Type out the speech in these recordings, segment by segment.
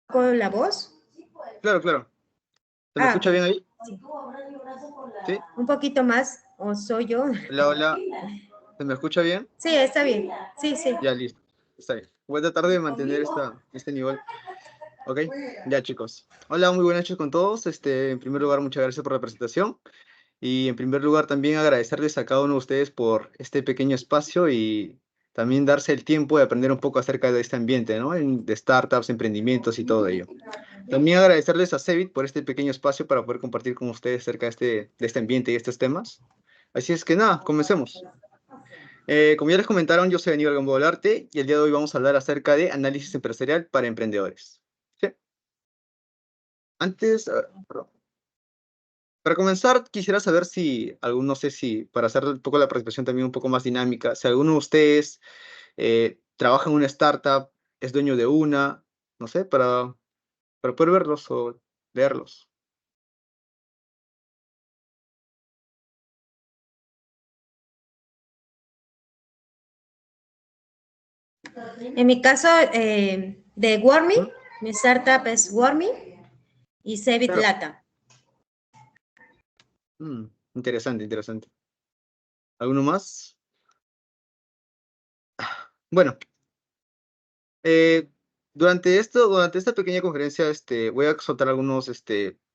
¿Con la voz? Claro, claro. ¿Se me escucha Ok. bien ahí? Sí. ¿Sí? Un poquito más, o soy yo. Hola, hola. ¿Se me escucha bien? Sí, está bien. Sí, sí. Ya, listo. Está bien. Voy a tratar de mantener este nivel. ¿Ok? Ya, chicos. Hola, muy buenas noches con todos. En primer lugar, muchas gracias por la presentación. Y en primer lugar, también agradecerles a cada uno de ustedes por este pequeño espacio y también darse el tiempo de aprender un poco acerca de este ambiente, ¿no? De startups, emprendimientos y todo ello. También agradecerles a Cevit por este pequeño espacio para poder compartir con ustedes acerca de este ambiente y estos temas. Así es que nada, comencemos. Como ya les comentaron, yo soy Aníbal Gamboa Olarte y el día de hoy vamos a hablar acerca de análisis empresarial para emprendedores. ¿Sí? Antes, perdón. Para comenzar, quisiera saber si, no sé si, para hacer un poco la presentación también un poco más dinámica, si alguno de ustedes trabaja en una startup, es dueño de una, no sé, para poder verlos o leerlos. En mi caso, de Wormy, ¿Mm? mi startup es Wormy y Cebit Claro. Lata. Interesante, interesante. ¿Alguno más? Bueno, eh, durante esta pequeña conferencia, voy a soltar algunos,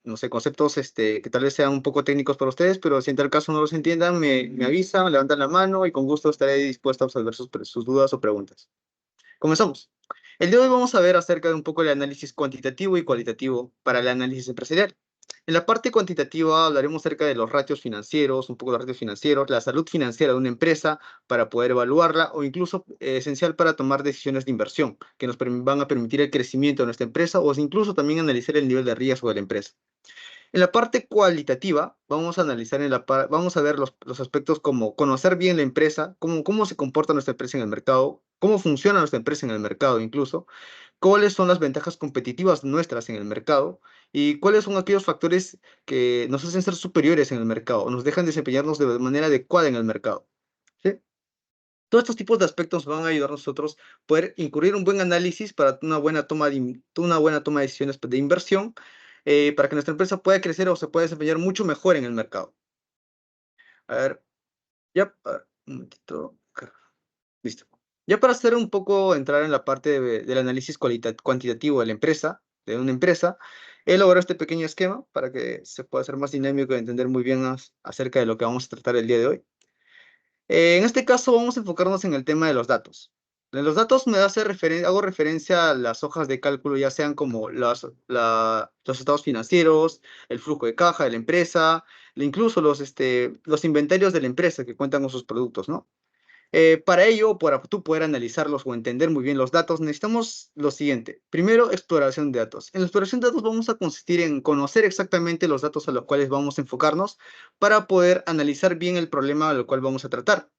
no sé, conceptos, que tal vez sean un poco técnicos para ustedes, pero si en tal caso no los entiendan, me avisan, levantan la mano y con gusto estaré dispuesto a resolver sus dudas o preguntas. Comenzamos. El día de hoy vamos a ver acerca de un poco el análisis cuantitativo y cualitativo para el análisis empresarial. En la parte cuantitativa hablaremos acerca de los ratios financieros, un poco de los ratios financieros, la salud financiera de una empresa para poder evaluarla o incluso esencial para tomar decisiones de inversión que nos van a permitir el crecimiento de nuestra empresa o incluso también analizar el nivel de riesgo de la empresa. En la parte cualitativa, vamos a analizar vamos a ver los aspectos como conocer bien la empresa, cómo se comporta nuestra empresa en el mercado, cómo funciona nuestra empresa en el mercado incluso, cuáles son las ventajas competitivas nuestras en el mercado y cuáles son aquellos factores que nos hacen ser superiores en el mercado, nos dejan desempeñarnos de manera adecuada en el mercado. ¿Sí? Todos estos tipos de aspectos van a ayudar a nosotros a poder incurrir un buen análisis para una buena toma de decisiones de inversión, para que nuestra empresa pueda crecer o se pueda desempeñar mucho mejor en el mercado. A ver, ya, a ver, un momentito. Listo. Ya para hacer un poco, entrar en la parte del análisis cuantitativo de la empresa, de una empresa, he elaborado este pequeño esquema para que se pueda hacer más dinámico y entender muy bien acerca de lo que vamos a tratar el día de hoy. En este caso vamos a enfocarnos en el tema de los datos. En los datos hago referencia a las hojas de cálculo, ya sean como los estados financieros, el flujo de caja de la empresa, incluso los inventarios de la empresa que cuentan con sus productos, ¿no? Para ello, para tú poder analizarlos o entender muy bien los datos, necesitamos lo siguiente. Primero, exploración de datos. En la exploración de datos vamos a consistir en conocer exactamente los datos a los cuales vamos a enfocarnos para poder analizar bien el problema al cual vamos a tratar.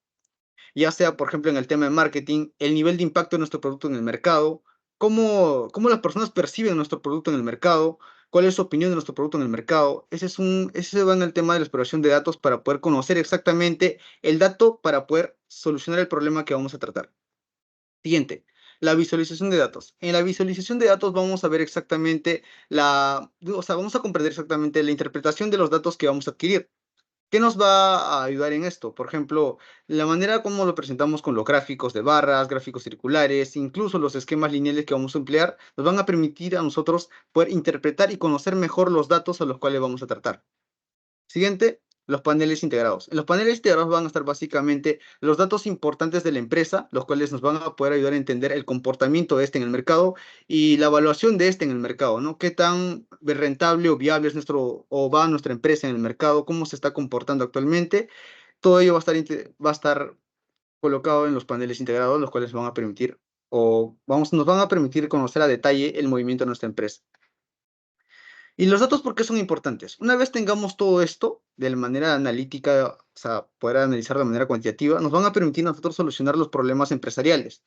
Ya sea, por ejemplo, en el tema de marketing, el nivel de impacto de nuestro producto en el mercado, cómo las personas perciben nuestro producto en el mercado, cuál es su opinión de nuestro producto en el mercado. Ese va en el tema de la exploración de datos para poder conocer exactamente el dato para poder solucionar el problema que vamos a tratar. Siguiente, la visualización de datos. En la visualización de datos vamos a ver exactamente o sea, vamos a comprender exactamente la interpretación de los datos que vamos a adquirir. ¿Qué nos va a ayudar en esto? Por ejemplo, la manera como lo presentamos con los gráficos de barras, gráficos circulares, incluso los esquemas lineales que vamos a emplear, nos van a permitir a nosotros poder interpretar y conocer mejor los datos a los cuales vamos a tratar. Siguiente, los paneles integrados. En los paneles integrados van a estar básicamente los datos importantes de la empresa, los cuales nos van a poder ayudar a entender el comportamiento de este en el mercado y la evaluación de este en el mercado, ¿no? Qué tan rentable o viable es o va nuestra empresa en el mercado, cómo se está comportando actualmente. Todo ello va a estar colocado en los paneles integrados, los cuales van a permitir nos van a permitir conocer a detalle el movimiento de nuestra empresa. ¿Y los datos por qué son importantes? Una vez tengamos todo esto de manera analítica, o sea, poder analizar de manera cuantitativa, nos van a permitir a nosotros solucionar los problemas empresariales.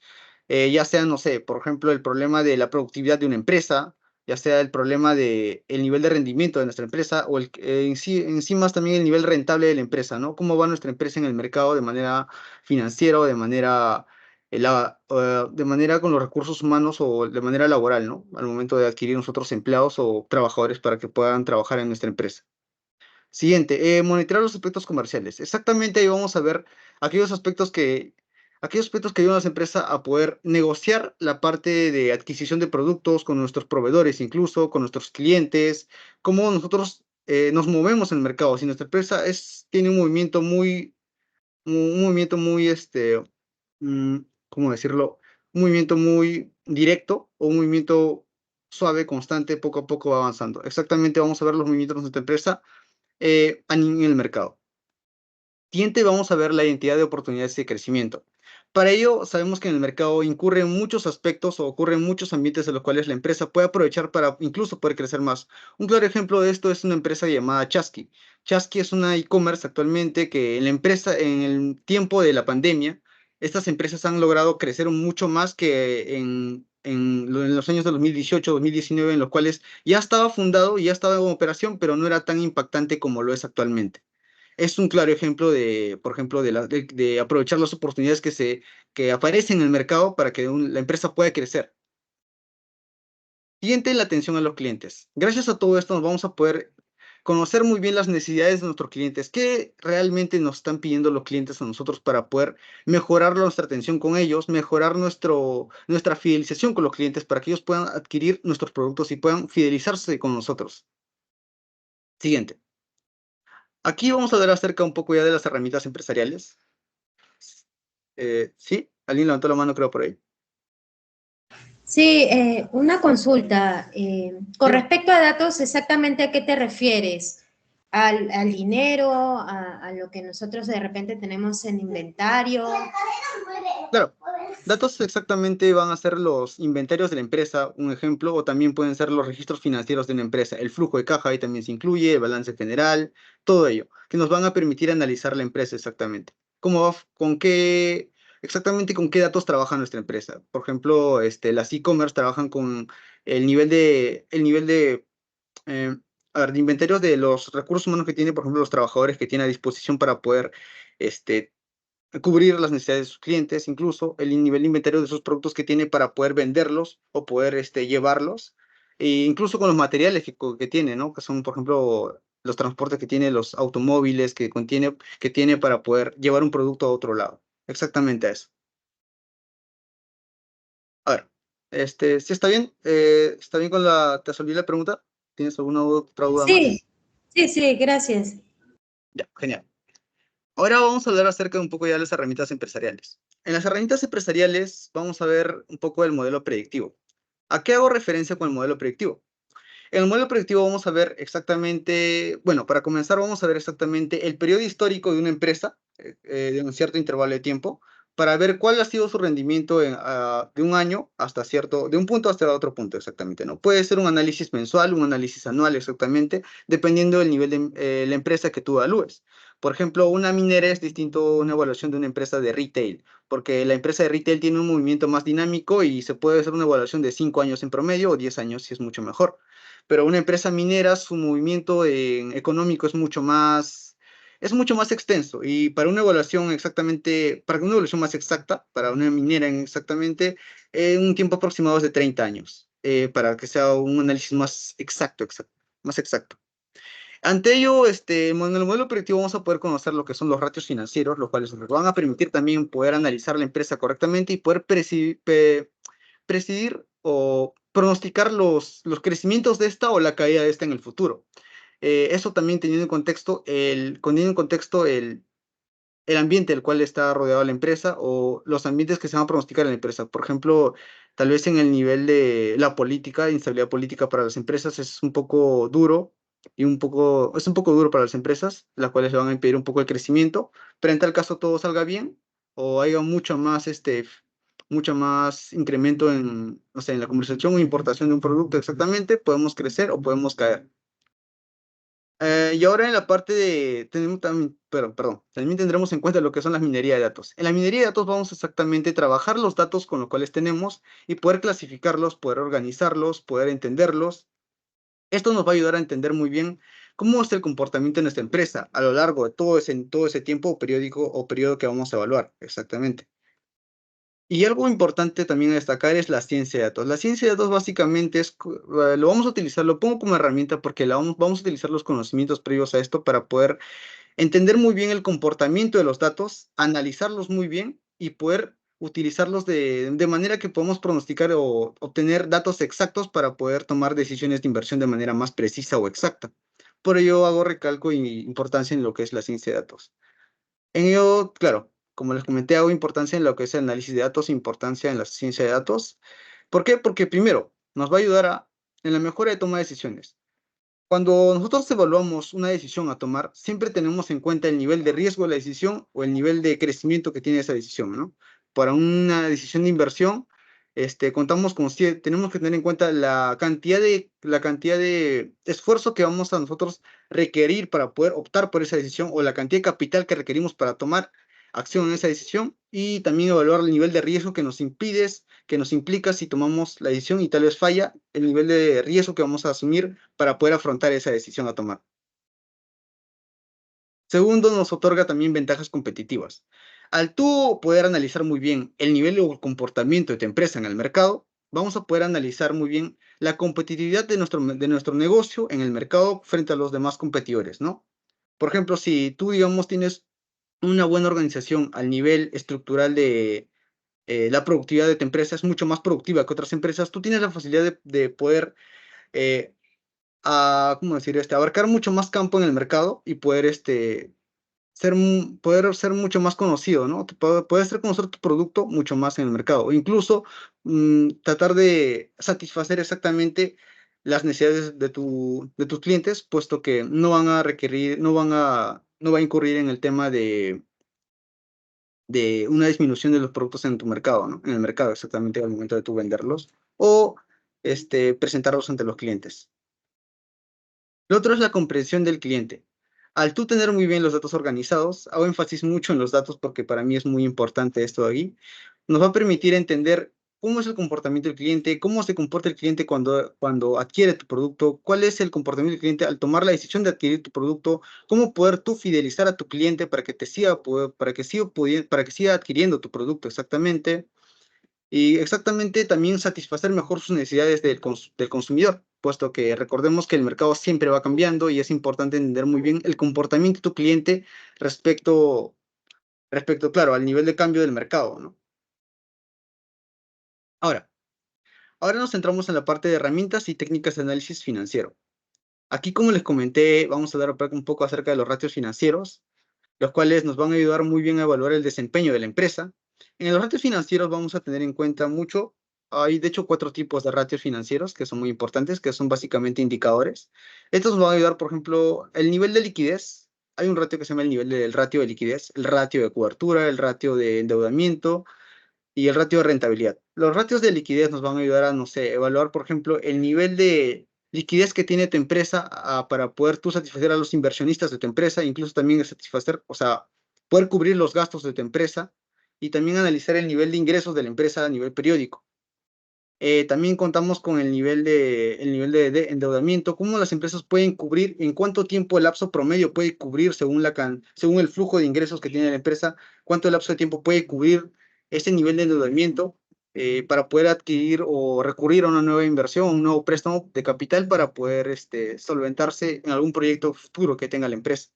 Ya sea, no sé, por ejemplo, el problema de la productividad de una empresa, ya sea el problema del nivel de rendimiento de nuestra empresa o en sí más también el nivel rentable de la empresa, ¿no? ¿Cómo va nuestra empresa en el mercado de manera financiera o de manera de manera con los recursos humanos o de manera laboral, ¿no? Al momento de adquirir nosotros empleados o trabajadores para que puedan trabajar en nuestra empresa. Siguiente, monitorear los aspectos comerciales. Exactamente ahí vamos a ver aquellos aspectos aquellos aspectos que ayudan a las empresas a poder negociar la parte de adquisición de productos con nuestros proveedores, incluso con nuestros clientes, cómo nosotros nos movemos en el mercado. Si nuestra empresa tiene un movimiento muy, mm, ¿cómo decirlo? Un movimiento muy directo o un movimiento suave, constante, poco a poco va avanzando. Exactamente, vamos a ver los movimientos de nuestra empresa en el mercado. Siguiente, vamos a ver la identidad de oportunidades de crecimiento. Para ello, sabemos que en el mercado incurren muchos aspectos o ocurren muchos ambientes en los cuales la empresa puede aprovechar para incluso poder crecer más. Un claro ejemplo de esto es una empresa llamada Chasqui. Chasqui es una e-commerce actualmente que en la empresa, en el tiempo de la pandemia, estas empresas han logrado crecer mucho más que en los años de 2018, 2019, en los cuales ya estaba fundado y ya estaba en operación, pero no era tan impactante como lo es actualmente. Es un claro ejemplo de, por ejemplo, de aprovechar las oportunidades que aparecen en el mercado para que la empresa pueda crecer. Siguiente, la atención a los clientes. Gracias a todo esto nos vamos a poder conocer muy bien las necesidades de nuestros clientes, qué realmente nos están pidiendo los clientes a nosotros para poder mejorar nuestra atención con ellos, mejorar nuestra fidelización con los clientes para que ellos puedan adquirir nuestros productos y puedan fidelizarse con nosotros. Siguiente. Aquí vamos a hablar acerca un poco ya de las herramientas empresariales. Sí, alguien levantó la mano, creo, por ahí. Sí, una consulta. Con Dígame. respecto a datos, ¿exactamente a qué te refieres? ¿Al dinero? A lo que nosotros de repente tenemos en inventario? Claro, datos exactamente van a ser los inventarios de la empresa, un ejemplo, o también pueden ser los registros financieros de una empresa. El flujo de caja ahí también se incluye, el balance general, todo ello, que nos van a permitir analizar la empresa exactamente. Exactamente con qué datos trabaja nuestra empresa? Por ejemplo, las e-commerce trabajan con el nivel eh, de inventarios de los recursos humanos que tiene, por ejemplo, los trabajadores que tiene a disposición para poder, este, cubrir las necesidades de sus clientes, incluso el nivel de inventario de esos productos que tiene para poder venderlos o poder llevarlos, e incluso con los materiales que tiene, ¿no? Que son, por ejemplo, los transportes que tiene, los automóviles que tiene para poder llevar un producto a otro lado. Exactamente eso. A ver, ¿sí está bien? ¿Está bien ¿te resolví la pregunta? ¿Tienes alguna otra duda Sí, más? sí, sí, gracias. Ya, genial. Ahora vamos a hablar acerca de un poco ya de las herramientas empresariales. En las herramientas empresariales vamos a ver un poco del modelo predictivo. ¿A qué hago referencia con el modelo predictivo? En el modelo predictivo vamos a ver exactamente, bueno, para comenzar vamos a ver exactamente el periodo histórico de una empresa de un cierto intervalo de tiempo para ver cuál ha sido su rendimiento de un año de un punto hasta otro punto exactamente, ¿no? Puede ser un análisis mensual, un análisis anual exactamente, dependiendo del nivel de la empresa que tú evalúes. Por ejemplo, una minera es distinto a una evaluación de una empresa de retail, porque la empresa de retail tiene un movimiento más dinámico y se puede hacer una evaluación de 5 años en promedio o 10 años si es mucho mejor. Pero una empresa minera, su movimiento económico es mucho más extenso. Y para una evaluación exactamente, para una evaluación más exacta, para una minera exactamente, un tiempo aproximado es de 30 años, para que sea un análisis más más exacto. Ante ello, en el modelo predictivo vamos a poder conocer lo que son los ratios financieros, los cuales nos van a permitir también poder analizar la empresa correctamente y poder presidir o pronosticar los crecimientos de esta o la caída de esta en el futuro. Eso también teniendo en contexto el ambiente del cual está rodeada la empresa o los ambientes que se van a pronosticar en la empresa. Por ejemplo, tal vez en el nivel de la política, instabilidad política para las empresas es un poco duro es un poco duro para las empresas, las cuales le van a impedir un poco el crecimiento, pero en tal caso todo salga bien o haya mucho más incremento o sea, en la comercialización o importación de un producto exactamente, podemos crecer o podemos caer. Y ahora en la parte tenemos también, perdón, también tendremos en cuenta lo que son las minería de datos. En la minería de datos vamos exactamente a trabajar los datos con los cuales tenemos y poder clasificarlos, poder organizarlos, poder entenderlos. Esto nos va a ayudar a entender muy bien cómo es el comportamiento de nuestra empresa a lo largo de todo ese tiempo periódico o periodo que vamos a evaluar, exactamente. Y algo importante también a destacar es la ciencia de datos. La ciencia de datos básicamente lo vamos a utilizar, lo pongo como herramienta porque vamos a utilizar los conocimientos previos a esto para poder entender muy bien el comportamiento de los datos, analizarlos muy bien y poder utilizarlos de manera que podamos pronosticar o obtener datos exactos para poder tomar decisiones de inversión de manera más precisa o exacta. Por ello hago recalco y importancia en lo que es la ciencia de datos. En ello, claro, como les comenté, hago importancia en lo que es el análisis de datos, importancia en la ciencia de datos. ¿Por qué? Porque primero, nos va a ayudar en la mejora de toma de decisiones. Cuando nosotros evaluamos una decisión a tomar, siempre tenemos en cuenta el nivel de riesgo de la decisión o el nivel de crecimiento que tiene esa decisión, ¿no? Para una decisión de inversión, contamos con, tenemos que tener en cuenta la cantidad de esfuerzo que vamos a nosotros requerir para poder optar por esa decisión o la cantidad de capital que requerimos para tomar acción en esa decisión y también evaluar el nivel de riesgo que nos implica si tomamos la decisión y tal vez falla, el nivel de riesgo que vamos a asumir para poder afrontar esa decisión a tomar. Segundo, nos otorga también ventajas competitivas. Al tú poder analizar muy bien el nivel o comportamiento de tu empresa en el mercado, vamos a poder analizar muy bien la competitividad de nuestro negocio en el mercado frente a los demás competidores, ¿no? Por ejemplo, si tú, digamos, tienes una buena organización al nivel estructural de la productividad de tu empresa es mucho más productiva que otras empresas, tú tienes la facilidad de poder eh, ¿cómo decir? Abarcar mucho más campo en el mercado y poder, poder ser mucho más conocido, ¿no? Puedes ser conocer tu producto mucho más en el mercado, o incluso tratar de satisfacer exactamente las necesidades de tus clientes, puesto que no van a requerir, no va a incurrir en el tema de una disminución de los productos en tu mercado, ¿no? En el mercado, exactamente al momento de tú venderlos, o presentarlos ante los clientes. Lo otro es la comprensión del cliente. Al tú tener muy bien los datos organizados, hago énfasis mucho en los datos porque para mí es muy importante esto de aquí, nos va a permitir entender cómo es el comportamiento del cliente, cómo se comporta el cliente cuando adquiere tu producto, cuál es el comportamiento del cliente al tomar la decisión de adquirir tu producto, cómo poder tú fidelizar a tu cliente para que te siga, para que siga adquiriendo tu producto exactamente y exactamente también satisfacer mejor sus necesidades del consumidor, puesto que recordemos que el mercado siempre va cambiando y es importante entender muy bien el comportamiento de tu cliente respecto, claro, al nivel de cambio del mercado, ¿no? Ahora, ahora nos centramos en la parte de herramientas y técnicas de análisis financiero. Aquí, como les comenté, vamos a hablar un poco acerca de los ratios financieros, los cuales nos van a ayudar muy bien a evaluar el desempeño de la empresa. En los ratios financieros vamos a tener en cuenta mucho, hay de hecho 4 tipos de ratios financieros que son muy importantes, que son básicamente indicadores. Estos nos van a ayudar, por ejemplo, el nivel de liquidez. Hay un ratio que se llama el nivel del ratio de liquidez, el ratio de cobertura, el ratio de endeudamiento y el ratio de rentabilidad. Los ratios de liquidez nos van a ayudar a, no sé, evaluar, por ejemplo, el nivel de liquidez que tiene tu empresa para poder tú satisfacer a los inversionistas de tu empresa, incluso también satisfacer, o sea, poder cubrir los gastos de tu empresa y también analizar el nivel de ingresos de la empresa a nivel periódico. También contamos con el nivel de endeudamiento, cómo las empresas pueden cubrir, en cuánto tiempo el lapso promedio puede cubrir según el flujo de ingresos que tiene la empresa, cuánto lapso de tiempo puede cubrir ese nivel de endeudamiento para poder adquirir o recurrir a una nueva inversión, un nuevo préstamo de capital para poder solventarse en algún proyecto futuro que tenga la empresa.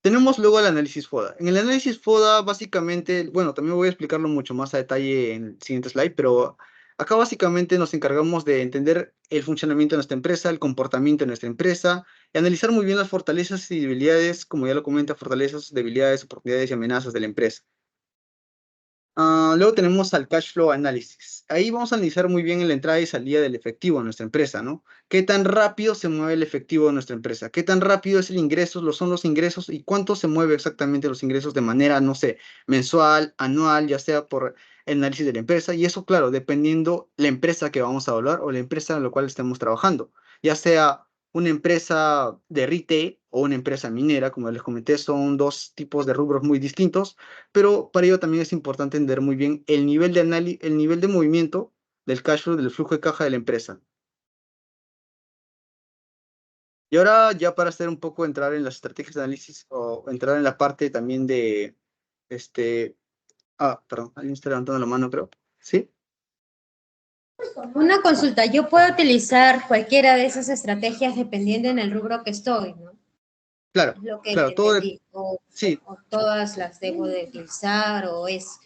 Tenemos luego el análisis FODA. En el análisis FODA, básicamente, bueno, también voy a explicarlo mucho más a detalle en el siguiente slide, pero acá básicamente nos encargamos de entender el funcionamiento de nuestra empresa, el comportamiento de nuestra empresa, y analizar muy bien las fortalezas y debilidades, como ya lo comenta, fortalezas, debilidades, oportunidades y amenazas de la empresa. Luego tenemos al cash flow análisis. Ahí vamos a analizar muy bien la entrada y salida del efectivo de nuestra empresa, ¿no? ¿Qué tan rápido se mueve el efectivo de nuestra empresa? ¿Qué tan rápido es el ingreso, son los ingresos y cuánto se mueve exactamente los ingresos de manera, no sé, mensual, anual, ya sea por el análisis de la empresa? Y eso, claro, dependiendo la empresa que vamos a hablar o la empresa en la cual estemos trabajando, ya sea una empresa de retail o una empresa minera, como les comenté, son dos tipos de rubros muy distintos, pero para ello también es importante entender muy bien el nivel de movimiento del cash flow, del flujo de caja de la empresa. Y ahora ya para hacer un poco entrar en las estrategias de análisis o entrar en la parte también de este, Perdón, alguien está levantando la mano, creo. ¿Sí? Una consulta, yo puedo utilizar cualquiera de esas estrategias dependiendo en el rubro que estoy, ¿no? Claro, Es lo que claro, entendí. sí, O todas las debo de utilizar, o es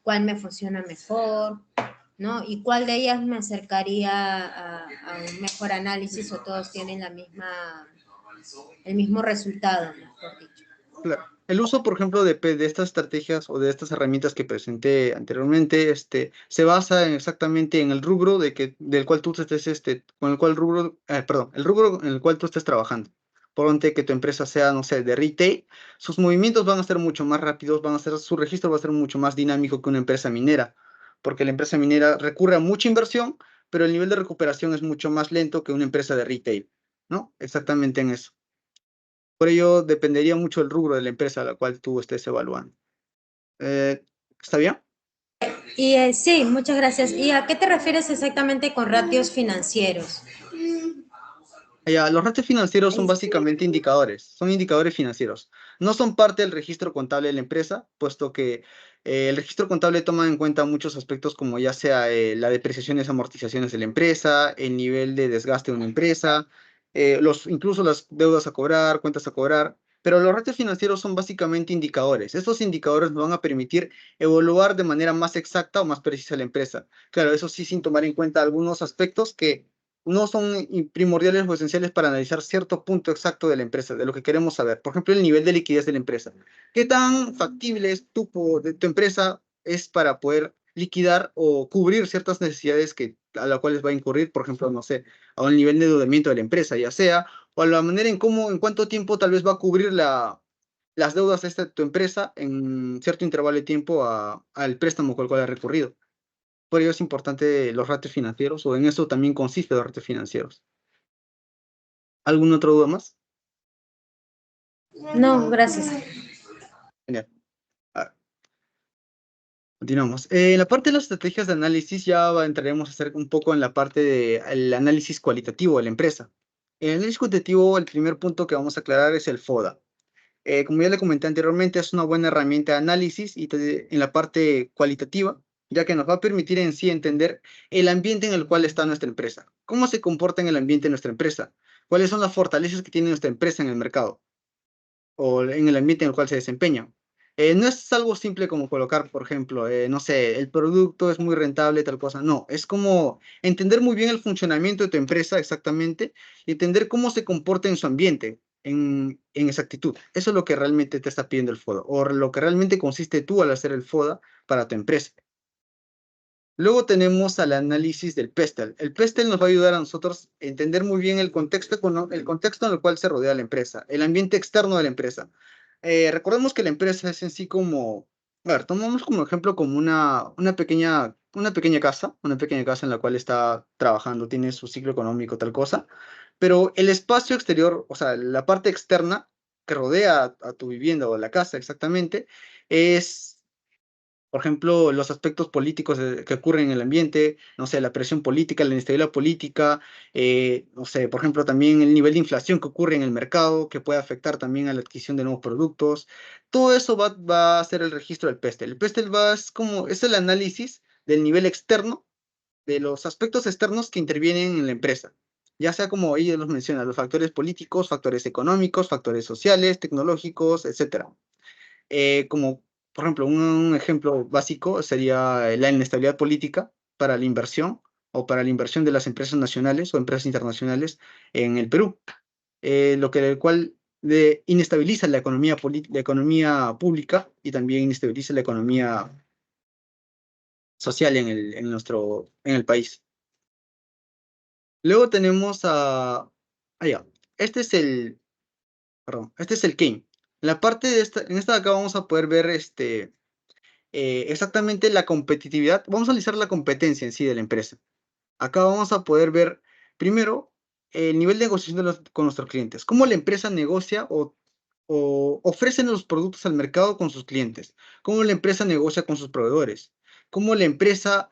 cuál me funciona mejor, ¿no? Y cuál de ellas me acercaría a un mejor análisis, o todos tienen el mismo resultado, mejor dicho. claro. El uso, por ejemplo, de estas estrategias o de estas herramientas que presenté anteriormente, se basa exactamente en el rubro del cual tú estés, con el cual rubro, perdón, el rubro en el cual tú estés trabajando. Ponte que tu empresa sea, no sé, de retail, sus movimientos van a ser mucho más rápidos, su registro va a ser mucho más dinámico que una empresa minera, porque la empresa minera recurre a mucha inversión, pero el nivel de recuperación es mucho más lento que una empresa de retail, ¿no? Exactamente en eso. Por ello, dependería mucho del rubro de la empresa a la cual tú estés evaluando. Eh, ¿Está bien? Y sí, muchas gracias. ¿Y a qué te refieres exactamente con ratios financieros? Ya, los ratios financieros son básicamente indicadores, son indicadores financieros. No son parte del registro contable de la empresa, puesto que el registro contable toma en cuenta muchos aspectos como ya sea la depreciación y amortizaciones de la empresa, el nivel de desgaste de una empresa, incluso las deudas a cobrar, cuentas a cobrar. Pero los ratios financieros son básicamente indicadores. Estos indicadores nos van a permitir evaluar de manera más exacta o más precisa la empresa. Claro, eso sí, sin tomar en cuenta algunos aspectos que no son primordiales o esenciales para analizar cierto punto exacto de la empresa, de lo que queremos saber. Por ejemplo, el nivel de liquidez de la empresa. ¿Qué tan factible es de tu empresa es para poder liquidar o cubrir ciertas necesidades a las cuales va a incurrir, por ejemplo, no sé, a un nivel de endeudamiento de la empresa, ya sea, o a la manera en cuánto tiempo tal vez va a cubrir las deudas de tu empresa en cierto intervalo de tiempo al préstamo con el cual ha recurrido. Por ello es importante los ratios financieros, o en eso también consiste los ratios financieros. ¿Alguna otra duda más? No, gracias. Genial. A ver, continuamos. En la parte de las estrategias de análisis entraremos a hacer un poco en la parte del análisis cualitativo de la empresa. En el análisis cualitativo, el primer punto que vamos a aclarar es el FODA. Como ya le comenté anteriormente, es una buena herramienta de análisis en la parte cualitativa, ya que nos va a permitir en sí entender el ambiente en el cual está nuestra empresa. ¿Cómo se comporta en el ambiente de nuestra empresa? ¿Cuáles son las fortalezas que tiene nuestra empresa en el mercado o en el ambiente en el cual se desempeña? No es algo simple como colocar, por ejemplo, no sé, el producto es muy rentable, tal cosa. No, es como entender muy bien el funcionamiento de tu empresa exactamente y entender cómo se comporta en su ambiente, en exactitud. Eso es lo que realmente te está pidiendo el FODA, o lo que realmente consiste tú al hacer el FODA para tu empresa. Luego tenemos al análisis del PESTEL. El PESTEL nos va a ayudar a nosotros a entender muy bien el contexto en el cual se rodea la empresa, el ambiente externo de la empresa. Recordemos que la empresa es en sí como, a ver, tomamos como ejemplo como una pequeña casa en la cual está trabajando, tiene su ciclo económico, tal cosa, pero el espacio exterior, o sea, la parte externa que rodea a tu vivienda o la casa exactamente, es por ejemplo, los aspectos políticos que ocurren en el ambiente, no sé, la presión política, la inestabilidad política, no sé, por ejemplo, también el nivel de inflación que ocurre en el mercado, que puede afectar también a la adquisición de nuevos productos. Todo eso va a ser el registro del PESTEL. El PESTEL es el análisis del nivel externo, de los aspectos externos que intervienen en la empresa. Ya sea como ellos los mencionan, los factores políticos, factores económicos, factores sociales, tecnológicos, etcétera. Como, por ejemplo, un ejemplo básico sería la inestabilidad política para la inversión o para la inversión de las empresas nacionales o empresas internacionales en el Perú, el cual inestabiliza la economía pública y también inestabiliza la economía social en el país. Luego tenemos ya, este es este es el Kane. En esta de acá vamos a poder ver exactamente la competitividad. Vamos a analizar la competencia en sí de la empresa. Acá vamos a poder ver primero el nivel de negociación con nuestros clientes. Cómo la empresa negocia o ofrecen los productos al mercado con sus clientes. Cómo la empresa negocia con sus proveedores. Cómo la empresa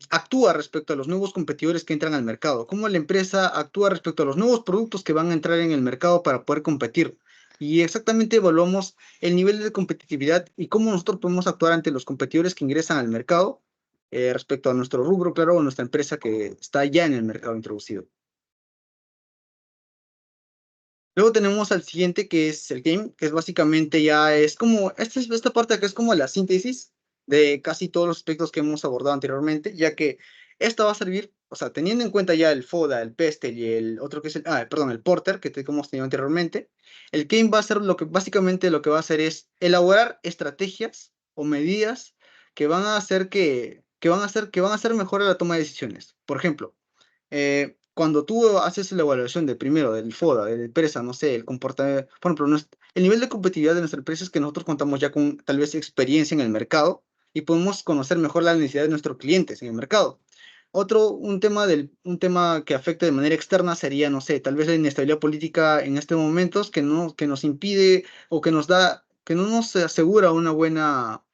actúa respecto a los nuevos competidores que entran al mercado. Cómo la empresa actúa respecto a los nuevos productos que van a entrar en el mercado para poder competir. y exactamente evaluamos el nivel de competitividad y cómo nosotros podemos actuar ante los competidores que ingresan al mercado respecto a nuestro rubro, claro, o nuestra empresa que está ya en el mercado introducido. Luego tenemos al siguiente que es el game, que es básicamente ya es como, esta parte que es como la síntesis de casi todos los aspectos que hemos abordado anteriormente, ya que esta va a servir, o sea, teniendo en cuenta ya el FODA, el PESTEL y el otro que es perdón, el Porter, que hemos tenido anteriormente, el game va a ser básicamente lo que va a hacer es elaborar estrategias o medidas que van a hacer que van a hacer mejor la toma de decisiones. Por ejemplo, cuando tú haces la evaluación de primero del FODA, de la empresa, no sé, el comportamiento, por ejemplo, el nivel de competitividad de nuestra empresa es que nosotros contamos ya con tal vez experiencia en el mercado y podemos conocer mejor la necesidad de nuestros clientes en el mercado. Un tema que afecta de manera externa sería, no sé, tal vez la inestabilidad política en estos momentos que nos impide o que no nos asegura una buena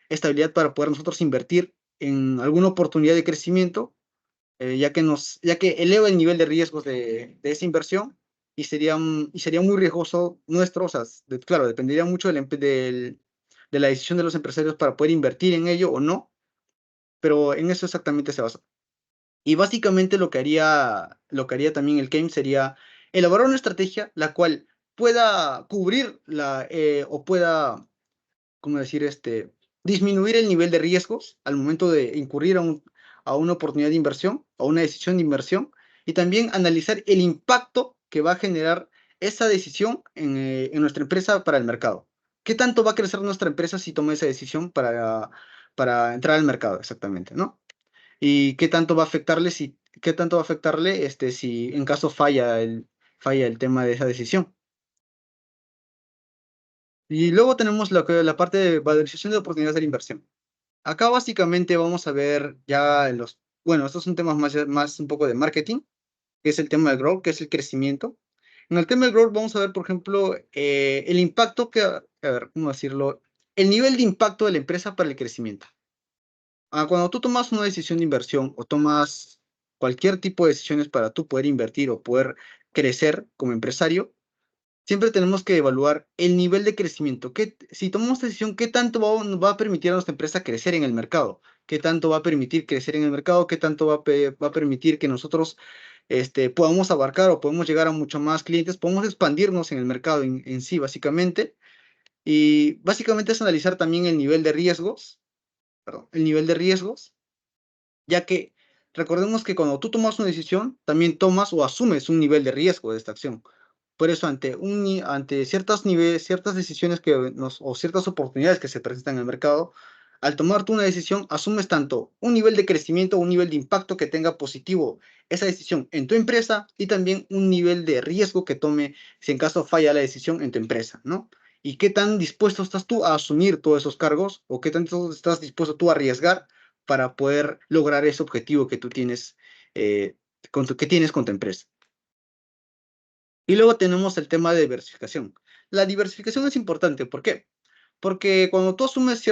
estabilidad para poder nosotros invertir en alguna oportunidad de crecimiento ya que eleva el nivel de riesgos de esa inversión y sería muy riesgoso nuestro, o sea, claro, dependería mucho de la decisión de los empresarios para poder invertir en ello o no, pero en eso exactamente se basa. Y básicamente lo que haría también el CAIM sería elaborar una estrategia la cual pueda cubrir o pueda, ¿cómo decir? Disminuir el nivel de riesgos al momento de incurrir a una oportunidad de inversión, a una decisión de inversión, y también analizar el impacto que va a generar esa decisión en nuestra empresa para el mercado. ¿Qué tanto va a crecer nuestra empresa si toma esa decisión para entrar al mercado exactamente, ¿no? Y qué tanto va a afectarle qué tanto va a afectarle si en caso falla el tema de esa decisión. Y luego tenemos la parte de valorización de oportunidades de inversión. Acá básicamente vamos a ver ya bueno, estos son temas más un poco de marketing, que es el tema del growth, que es el crecimiento. En el tema del growth vamos a ver, por ejemplo, el impacto a ver, ¿cómo decirlo? El nivel de impacto de la empresa para el crecimiento. Cuando tú tomas una decisión de inversión o tomas cualquier tipo de decisiones para tú poder invertir o poder crecer como empresario, siempre tenemos que evaluar el nivel de crecimiento. Si tomamos esta decisión, ¿qué tanto va a permitir a nuestra empresa crecer en el mercado? ¿Qué tanto va a permitir crecer en el mercado? ¿Qué tanto va a permitir que nosotros podamos abarcar o podemos llegar a mucho más clientes? Podemos expandirnos en el mercado en sí, básicamente. Y básicamente es analizar también el nivel de riesgos, perdón, el nivel de riesgos, ya que recordemos que cuando tú tomas una decisión, también tomas o asumes un nivel de riesgo de esta acción. Por eso, ante ciertas decisiones o ciertas oportunidades que se presentan en el mercado, al tomar tú una decisión, asumes tanto un nivel de crecimiento, un nivel de impacto que tenga positivo esa decisión en tu empresa y también un nivel de riesgo que tome si en caso falla la decisión en tu empresa, ¿no? Y qué tan dispuesto estás tú a asumir todos esos cargos o qué tanto estás dispuesto tú a arriesgar para poder lograr ese objetivo que tú tienes, que tienes con tu empresa. Y luego tenemos el tema de diversificación. La diversificación es importante, ¿por qué? Porque cuando tú asumes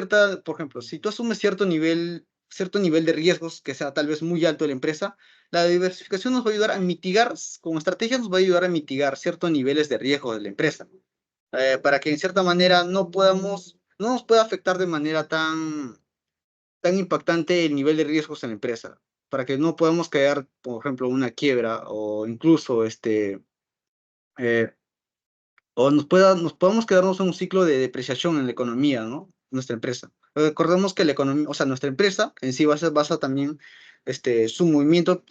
por ejemplo, si tú asumes cierto nivel de riesgos que sea tal vez muy alto de la empresa, la diversificación nos va a ayudar a mitigar, como estrategia nos va a ayudar a mitigar ciertos niveles de riesgo de la empresa, para que en cierta manera no nos pueda afectar de manera tan impactante el nivel de riesgos en la empresa, para que no podamos caer, por ejemplo, una quiebra o incluso eh, o nos podemos quedarnos en un ciclo de depreciación en la economía, ¿no? Nuestra empresa. Recordemos que la economía, o sea, nuestra empresa en sí basa también su movimiento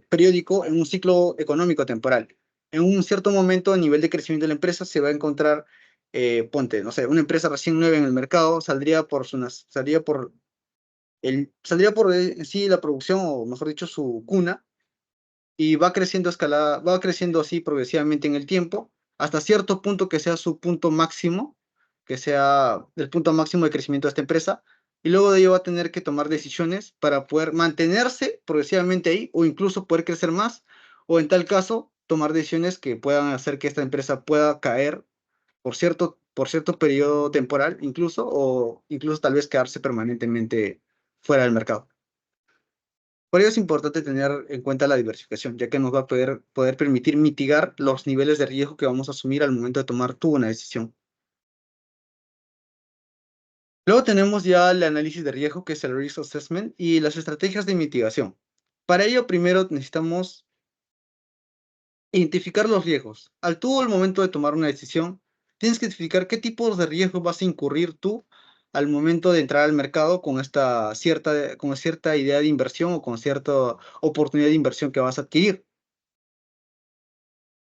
periódico en un ciclo económico temporal. En un cierto momento, a nivel de crecimiento de la empresa, se va a encontrar, ponte, no sé, una empresa recién nueva en el mercado saldría por en sí la producción, o mejor dicho, su cuna, y va creciendo así progresivamente en el tiempo, hasta cierto punto que sea su punto máximo, que sea el punto máximo de crecimiento de esta empresa, y luego de ello va a tener que tomar decisiones para poder mantenerse progresivamente ahí, o incluso poder crecer más, o en tal caso, tomar decisiones que puedan hacer que esta empresa pueda caer por cierto periodo temporal, incluso, o incluso tal vez quedarse permanentemente fuera del mercado. Por ello es importante tener en cuenta la diversificación, ya que nos va a poder permitir mitigar los niveles de riesgo que vamos a asumir al momento de tomar tú una decisión. Luego tenemos ya el análisis de riesgo, que es el Risk Assessment, y las estrategias de mitigación. Para ello, primero necesitamos identificar los riesgos. Al momento de tomar una decisión, tienes que identificar qué tipos de riesgos vas a incurrir tú al momento de entrar al mercado con con cierta idea de inversión o con cierta oportunidad de inversión que vas a adquirir.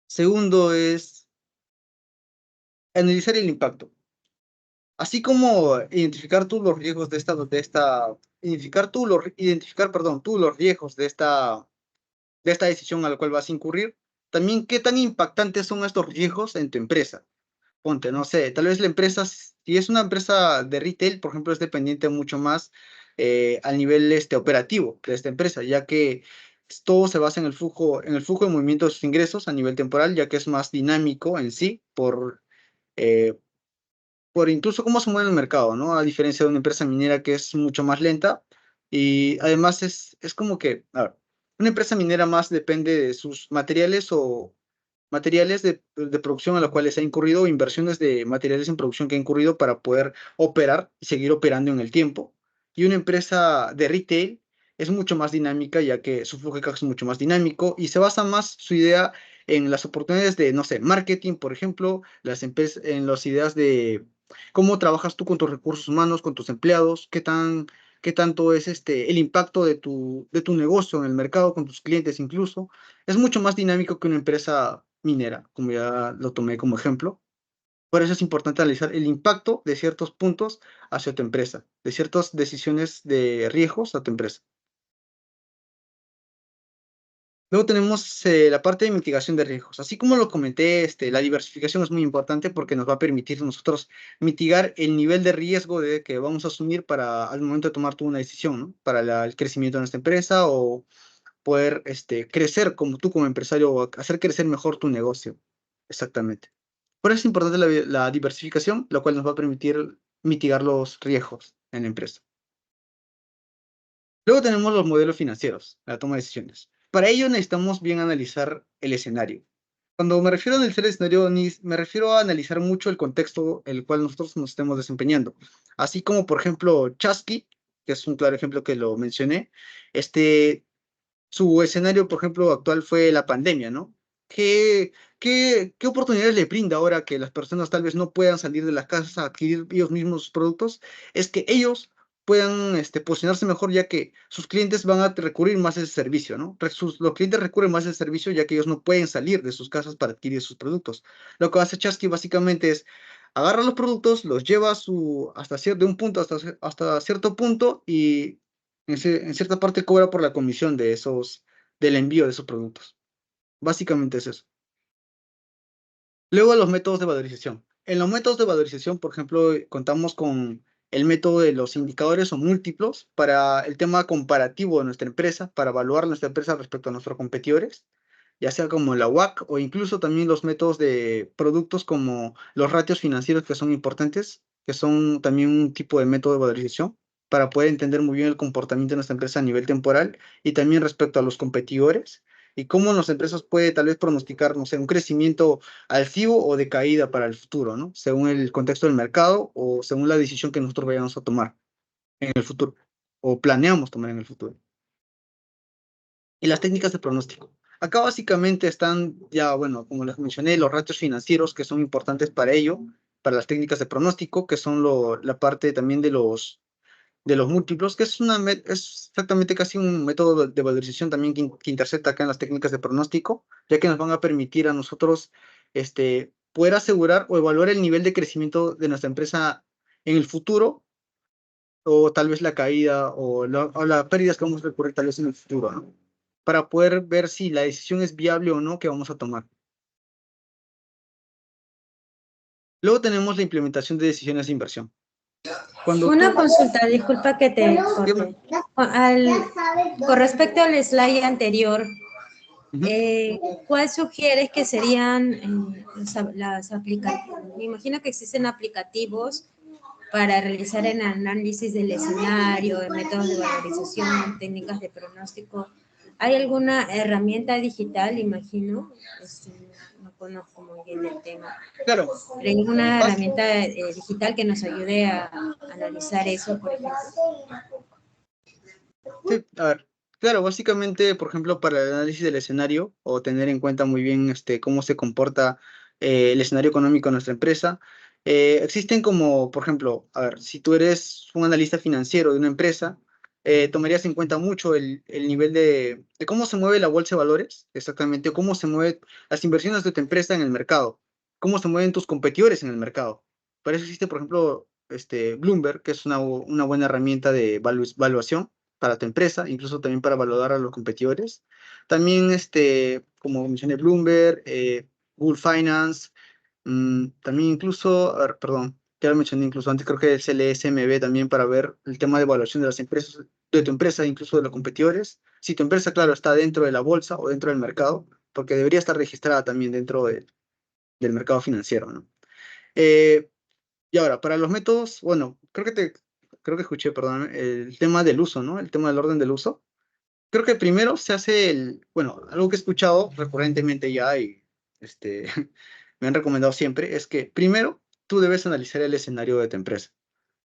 Segundo es analizar el impacto. Así como identificar tú los riesgos identificar, tú los riesgos de esta decisión a la cual vas a incurrir, también qué tan impactantes son estos riesgos en tu empresa. Ponte, no sé, tal vez la empresa, si es una empresa de retail, por ejemplo, es dependiente mucho más al nivel operativo de esta empresa, ya que todo se basa en el flujo de movimiento de sus ingresos a nivel temporal, ya que es más dinámico en sí eh, por incluso cómo se mueve el mercado, ¿no? A diferencia de una empresa minera que es mucho más lenta y además es como que, a ver, una empresa minera más depende de sus materiales o materiales de producción a los cuales ha incurrido, o inversiones de materiales en producción que ha incurrido para poder operar y seguir operando en el tiempo. Y una empresa de retail es mucho más dinámica, ya que su flujo de caja es mucho más dinámico y se basa más su idea en las oportunidades de, no sé, marketing, por ejemplo, en las ideas de cómo trabajas tú con tus recursos humanos, con tus empleados, qué tanto es el impacto de tu negocio en el mercado, con tus clientes incluso. Es mucho más dinámico que una empresa minera, como ya lo tomé como ejemplo. Por eso es importante analizar el impacto de ciertos puntos hacia tu empresa, de ciertas decisiones de riesgos a tu empresa. Luego tenemos la parte de mitigación de riesgos. Así como lo comenté, la diversificación es muy importante porque nos va a permitir nosotros mitigar el nivel de riesgo que vamos a asumir para al momento de tomar tú una decisión, ¿no? Para el crecimiento de nuestra empresa o poder crecer como tú como empresario o hacer crecer mejor tu negocio. Exactamente. Por eso es importante la diversificación, lo cual nos va a permitir mitigar los riesgos en la empresa. Luego tenemos los modelos financieros, la toma de decisiones. Para ello necesitamos bien analizar el escenario. Cuando me refiero a analizar el escenario, me refiero a analizar mucho el contexto en el cual nosotros nos estemos desempeñando. Así como, por ejemplo, Chasky, que es un claro ejemplo que lo mencioné, su escenario, por ejemplo, actual fue la pandemia, ¿no? ¿Qué oportunidades le brinda ahora que las personas tal vez no puedan salir de las casas a adquirir ellos mismos sus productos? Es que ellos puedan posicionarse mejor ya que sus clientes van a recurrir más a ese servicio, ¿no? Los clientes recurren más a ese servicio ya que ellos no pueden salir de sus casas para adquirir sus productos. Lo que hace Chasky básicamente es agarra los productos, los lleva de un punto hasta cierto punto y en cierta parte cobra por la comisión del envío de esos productos. Básicamente es eso. Luego los métodos de valorización. En los métodos de valorización, por ejemplo, contamos con el método de los indicadores o múltiplos para el tema comparativo de nuestra empresa, para evaluar nuestra empresa respecto a nuestros competidores, ya sea como la WACC o incluso también los métodos de productos como los ratios financieros que son importantes, que son también un tipo de método de valorización para poder entender muy bien el comportamiento de nuestra empresa a nivel temporal y también respecto a los competidores y cómo nuestra empresa puede tal vez pronosticar, no sé, un crecimiento alcivo o de caída para el futuro, ¿no? Según el contexto del mercado o según la decisión que nosotros vayamos a tomar en el futuro o planeamos tomar en el futuro. Y las técnicas de pronóstico. Acá básicamente están ya, bueno, como les mencioné, los ratios financieros que son importantes para ello, para las técnicas de pronóstico, que son la parte también de los múltiplos, que es exactamente casi un método de valorización también que intercepta acá en las técnicas de pronóstico, ya que nos van a permitir a nosotros poder asegurar o evaluar el nivel de crecimiento de nuestra empresa en el futuro, o tal vez la caída o las pérdidas que vamos a recurrir tal vez en el futuro, ¿no? Para poder ver si la decisión es viable o no que vamos a tomar. Luego tenemos la implementación de decisiones de inversión. Una consulta, disculpa que te corte. Con respecto al slide anterior, ¿cuál sugieres que serían las aplicativos? Me imagino que existen aplicativos para realizar el análisis del escenario, de métodos de valorización, técnicas de pronóstico. ¿Hay alguna herramienta digital, imagino? No conozco muy bien el tema. Claro, ¿Pero hay alguna herramienta digital que nos ayude a analizar eso, por ejemplo? sí, a ver, claro, básicamente, por ejemplo, para el análisis del escenario o tener en cuenta muy bien cómo se comporta el escenario económico de nuestra empresa, existen como, por ejemplo, a ver, si tú eres un analista financiero de una empresa, tomarías en cuenta mucho el nivel de cómo se mueve la bolsa de valores, exactamente, o cómo se mueven las inversiones de tu empresa en el mercado, cómo se mueven tus competidores en el mercado. Para eso existe, por ejemplo, Bloomberg, que es una buena herramienta de evaluación para tu empresa, incluso también para valorar a los competidores. También, como mencioné, Bloomberg, Google Finance, también incluso, a ver, perdón, ya lo mencioné incluso antes, creo que es el SMB también para ver el tema de evaluación de las empresas, de tu empresa, incluso de los competidores. Si tu empresa, claro, está dentro de la bolsa o dentro del mercado, porque debería estar registrada también dentro del mercado financiero, ¿no? Eh, y ahora, para los métodos, bueno, creo que escuché, perdón, el tema del uso, ¿no? El tema del orden del uso. Creo que primero se hace bueno, algo que he escuchado recurrentemente ya y este, me han recomendado siempre, es que primero tú debes analizar el escenario de tu empresa.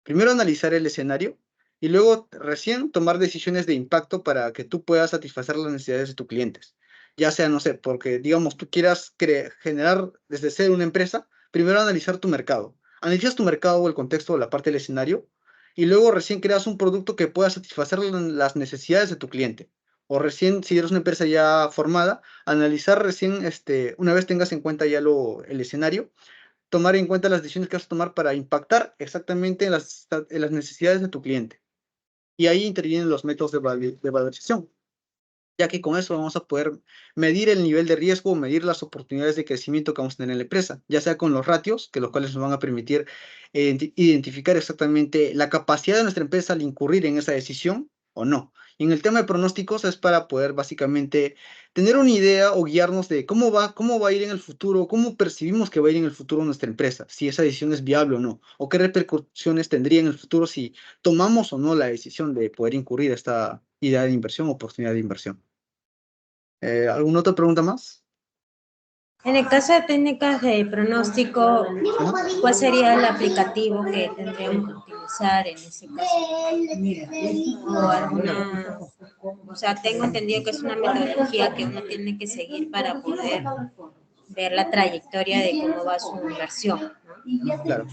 Primero analizar el escenario y luego recién tomar decisiones de impacto para que tú puedas satisfacer las necesidades de tus clientes. Ya sea, no sé, porque digamos tú quieras generar desde cero una empresa, primero analizar tu mercado. Analizas tu mercado o el contexto o la parte del escenario y luego recién creas un producto que pueda satisfacer las necesidades de tu cliente. O recién, si eres una empresa ya formada, analizar recién, una vez tengas en cuenta ya el escenario, tomar en cuenta las decisiones que vas a tomar para impactar exactamente en las necesidades de tu cliente. Y ahí intervienen los métodos de valorización, ya que con eso vamos a poder medir el nivel de riesgo, medir las oportunidades de crecimiento que vamos a tener en la empresa, ya sea con los ratios, que los cuales nos van a permitir identificar exactamente la capacidad de nuestra empresa al incurrir en esa decisión o no. Y en el tema de pronósticos es para poder básicamente tener una idea o guiarnos de cómo va a ir en el futuro, cómo percibimos que va a ir en el futuro nuestra empresa, si esa decisión es viable o no, o qué repercusiones tendría en el futuro si tomamos o no la decisión de poder incurrir a esta idea de inversión o oportunidad de inversión. ¿Alguna otra pregunta más? En el caso de técnicas de pronóstico, Ajá. ¿cuál sería el aplicativo que tendríamos que utilizar en ese caso? O Claro, alguna, o sea, tengo entendido que es una metodología que uno tiene que seguir para poder ver la trayectoria de cómo va su inversión, ¿no? claro.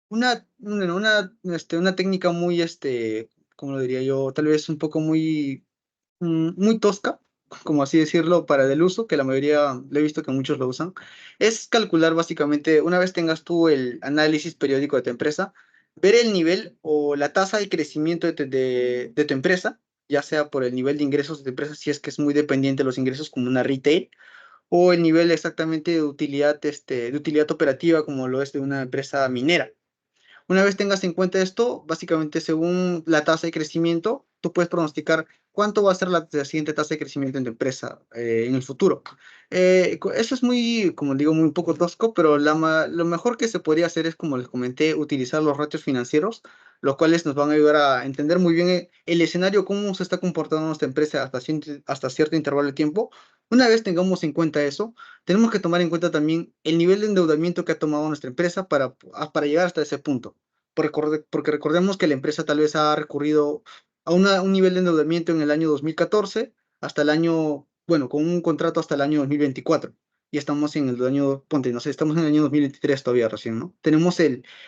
Una técnica muy, ¿cómo lo diría yo? Tal vez un poco muy tosca, como así decirlo, para el uso, que la mayoría, lo he visto que muchos lo usan, es calcular básicamente, una vez tengas tú el análisis periódico de tu empresa, ver el nivel o la tasa de crecimiento de tu empresa, ya sea por el nivel de ingresos de tu empresa, si es que es muy dependiente de los ingresos como una retail, o el nivel exactamente de utilidad operativa como lo es de una empresa minera. Una vez tengas en cuenta esto, básicamente según la tasa de crecimiento, tú puedes pronosticar cuánto va a ser la siguiente tasa de crecimiento en tu empresa en el futuro. Eso es muy, como digo, muy poco tosco, pero lo mejor que se podría hacer es, como les comenté, utilizar los ratios financieros, los cuales nos van a ayudar a entender muy bien el escenario, cómo se está comportando nuestra empresa hasta cierto intervalo de tiempo. Una vez tengamos en cuenta eso, tenemos que tomar en cuenta también el nivel de endeudamiento que ha tomado nuestra empresa para llegar hasta ese punto. Porque recordemos que la empresa tal vez ha recurrido a un nivel de endeudamiento en el año 2014 hasta el año, bueno, con un contrato hasta el año 2024. Y estamos en el año, ponte, no sé, estamos en el año 2023 todavía recién, ¿no? Tenemos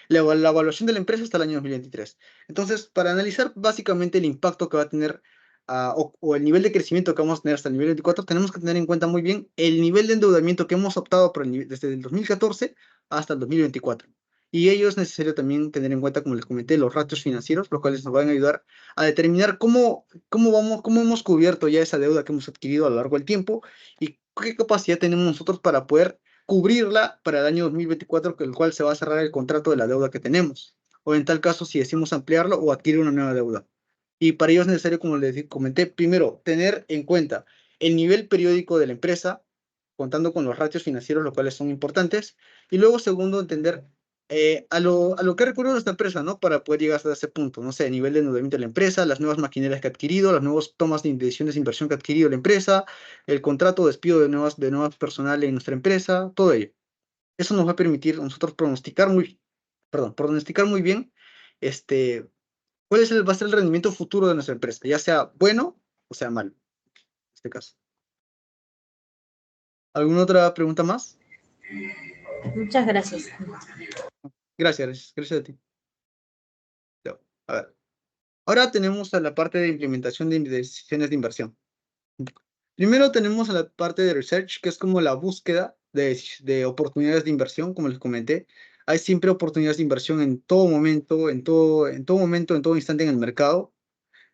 la evaluación de la empresa hasta el año 2023. Entonces, para analizar básicamente el impacto que va a tener o el nivel de crecimiento que vamos a tener hasta el nivel 24, tenemos que tener en cuenta muy bien el nivel de endeudamiento que hemos optado desde el 2014 hasta el 2024. Y ello es necesario también tener en cuenta, como les comenté, los ratios financieros, los cuales nos van a ayudar a determinar cómo hemos cubierto ya esa deuda que hemos adquirido a lo largo del tiempo y qué capacidad tenemos nosotros para poder cubrirla para el año 2024, con el cual se va a cerrar el contrato de la deuda que tenemos. O en tal caso, si decimos ampliarlo o adquirir una nueva deuda. Y para ello es necesario, como les comenté, primero, tener en cuenta el nivel periódico de la empresa, contando con los ratios financieros, los cuales son importantes. Y luego, segundo, entender a lo que recurre nuestra empresa, ¿no? Para poder llegar hasta ese punto, no sé, a nivel de endeudamiento de la empresa, las nuevas maquinarias que ha adquirido, las nuevas tomas de decisiones de inversión que ha adquirido la empresa, el contrato de despido de nuevas personal en nuestra empresa, todo ello. Eso nos va a permitir a nosotros pronosticar muy bien va a ser el rendimiento futuro de nuestra empresa, ya sea bueno o sea malo, en este caso. ¿Alguna otra pregunta más? Muchas gracias. Gracias a ti. Ya, a ver. Ahora tenemos a la parte de implementación de decisiones de inversión. Primero tenemos a la parte de research, que es como la búsqueda de oportunidades de inversión, como les comenté. Hay siempre oportunidades de inversión en todo momento, en todo instante en el mercado.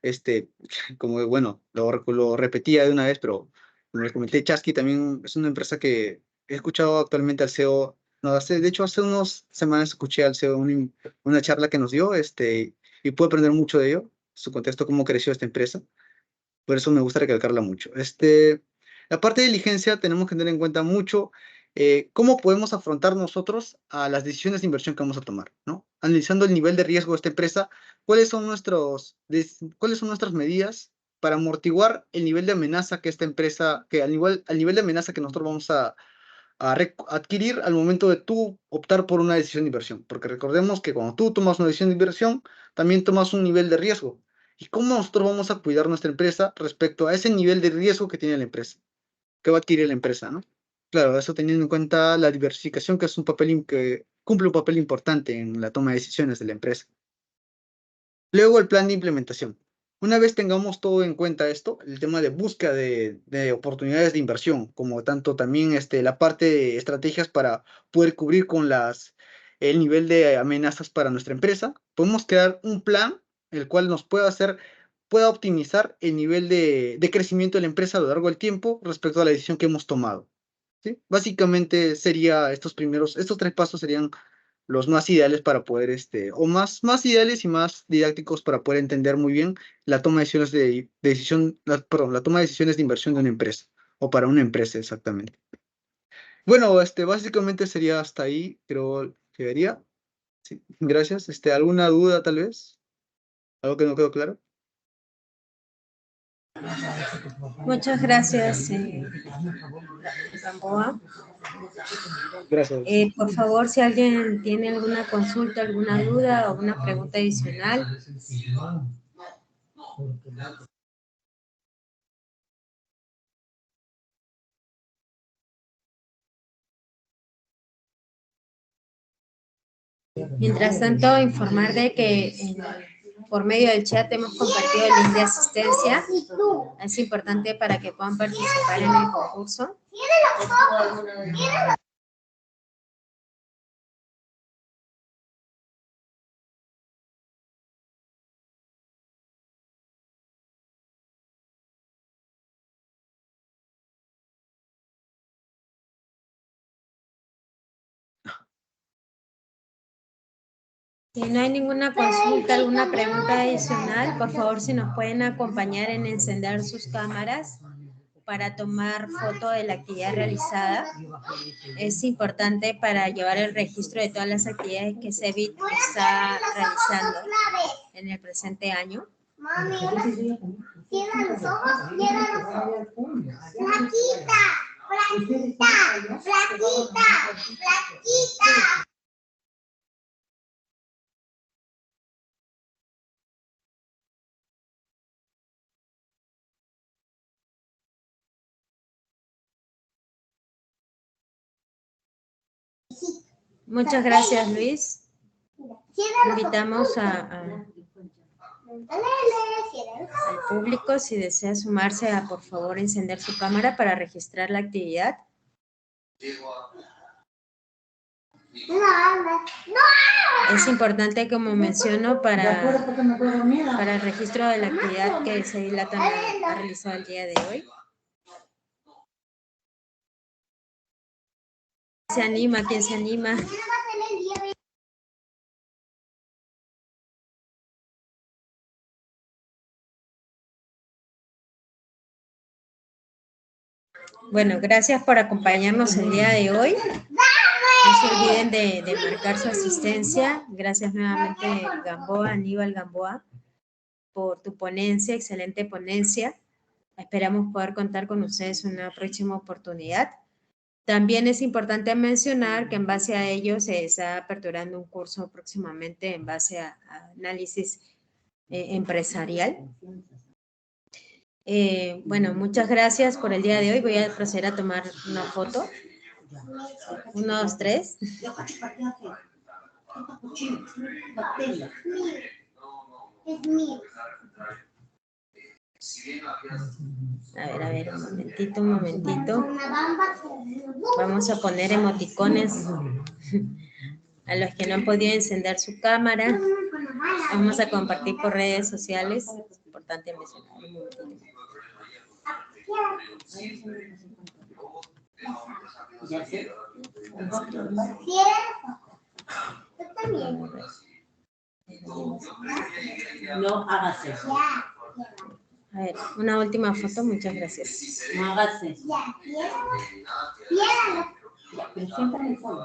Este, como bueno, lo repetía de una vez, pero como les comenté, Chasqui también es una empresa que he escuchado actualmente al CEO. No, de hecho, hace unas semanas escuché al CEO una charla que nos dio, y pude aprender mucho de ello, su contexto, cómo creció esta empresa. Por eso me gusta recalcarla mucho. La parte de diligencia tenemos que tener en cuenta mucho cómo podemos afrontar nosotros a las decisiones de inversión que vamos a tomar, ¿no? Analizando el nivel de riesgo de esta empresa, cuáles son nuestras medidas para amortiguar el nivel de amenaza que esta empresa, al nivel de amenaza que nosotros vamos a adquirir al momento de tú optar por una decisión de inversión. Porque recordemos que cuando tú tomas una decisión de inversión, también tomas un nivel de riesgo. ¿Y cómo nosotros vamos a cuidar nuestra empresa respecto a ese nivel de riesgo que tiene la empresa, que va a adquirir la empresa, ¿no? Claro, eso teniendo en cuenta la diversificación, que es que cumple un papel importante en la toma de decisiones de la empresa. Luego el plan de implementación. Una vez tengamos todo en cuenta esto, el tema de búsqueda de oportunidades de inversión, como tanto también la parte de estrategias para poder cubrir con el nivel de amenazas para nuestra empresa, podemos crear un plan el cual pueda optimizar el nivel de crecimiento de la empresa a lo largo del tiempo respecto a la decisión que hemos tomado. ¿Sí? Básicamente estos 3 pasos serían los más ideales para poder, o más ideales y más didácticos para poder entender muy bien la toma de decisiones perdón, la toma de decisiones de inversión de una empresa, o para una empresa exactamente. Bueno, básicamente sería hasta ahí, creo que vería. Sí, gracias. ¿Alguna duda tal vez? ¿Algo que no quedó claro? Muchas gracias, Gamboa. Gracias. Por favor, si alguien tiene alguna consulta, alguna duda o una pregunta adicional. Mientras tanto, informar de que por medio del chat hemos compartido el link de asistencia. Es importante para que puedan participar en el concurso. Si no hay ninguna consulta, alguna pregunta adicional, por favor, si nos pueden acompañar en encender sus cámaras para tomar foto de la actividad realizada. Es importante para llevar el registro de todas las actividades que CEBIT está realizando en el presente año. Mami, cierra los ojos, cierra los ojos. Flaquita, flaquita, flaquita, flaquita. Muchas gracias, Luis. Invitamos al público, si desea sumarse, a por favor encender su cámara para registrar la actividad. Es importante, como menciono, para el registro de la actividad que CEBILATAM ha realizado el día de hoy. ¿Quién se anima? Bueno, gracias por acompañarnos el día de hoy. se olviden de marcar su asistencia. Gracias nuevamente, Gamboa, Aníbal Gamboa, por tu ponencia, excelente ponencia. Esperamos poder contar con ustedes en una próxima oportunidad. También es importante mencionar que en base a ello se está aperturando un curso próximamente en base a análisis empresarial. Bueno, muchas gracias por el día de hoy. Voy a proceder a tomar una foto. 1, 2, 3. A ver, un momentito. Vamos a poner emoticones a los que no han podido encender su cámara. Vamos a compartir por redes sociales. Es importante mencionar un momentito. No hagas eso. A ver, una última foto, muchas gracias. No hagas eso. Pero siempre me pongo.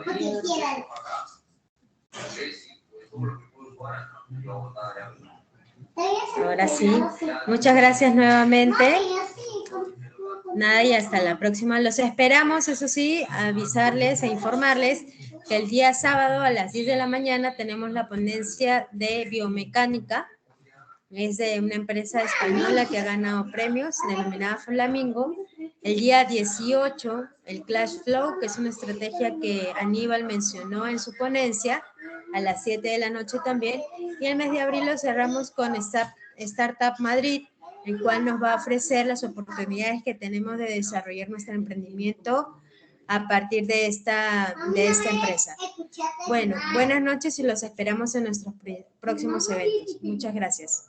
Ahora sí, muchas gracias nuevamente. Nada, y hasta la próxima. Los esperamos, eso sí, avisarles e informarles que el día sábado a las 10 de la mañana tenemos la ponencia de biomecánica. Es de una empresa española que ha ganado premios, denominada Flamingo. El día 18, el Clash Flow, que es una estrategia que Aníbal mencionó en su ponencia, a las 7 de la noche también. Y el mes de abril lo cerramos con Startup Madrid, el cual nos va a ofrecer las oportunidades que tenemos de desarrollar nuestro emprendimiento a partir de esta empresa. Bueno, buenas noches y los esperamos en nuestros próximos eventos. Muchas gracias.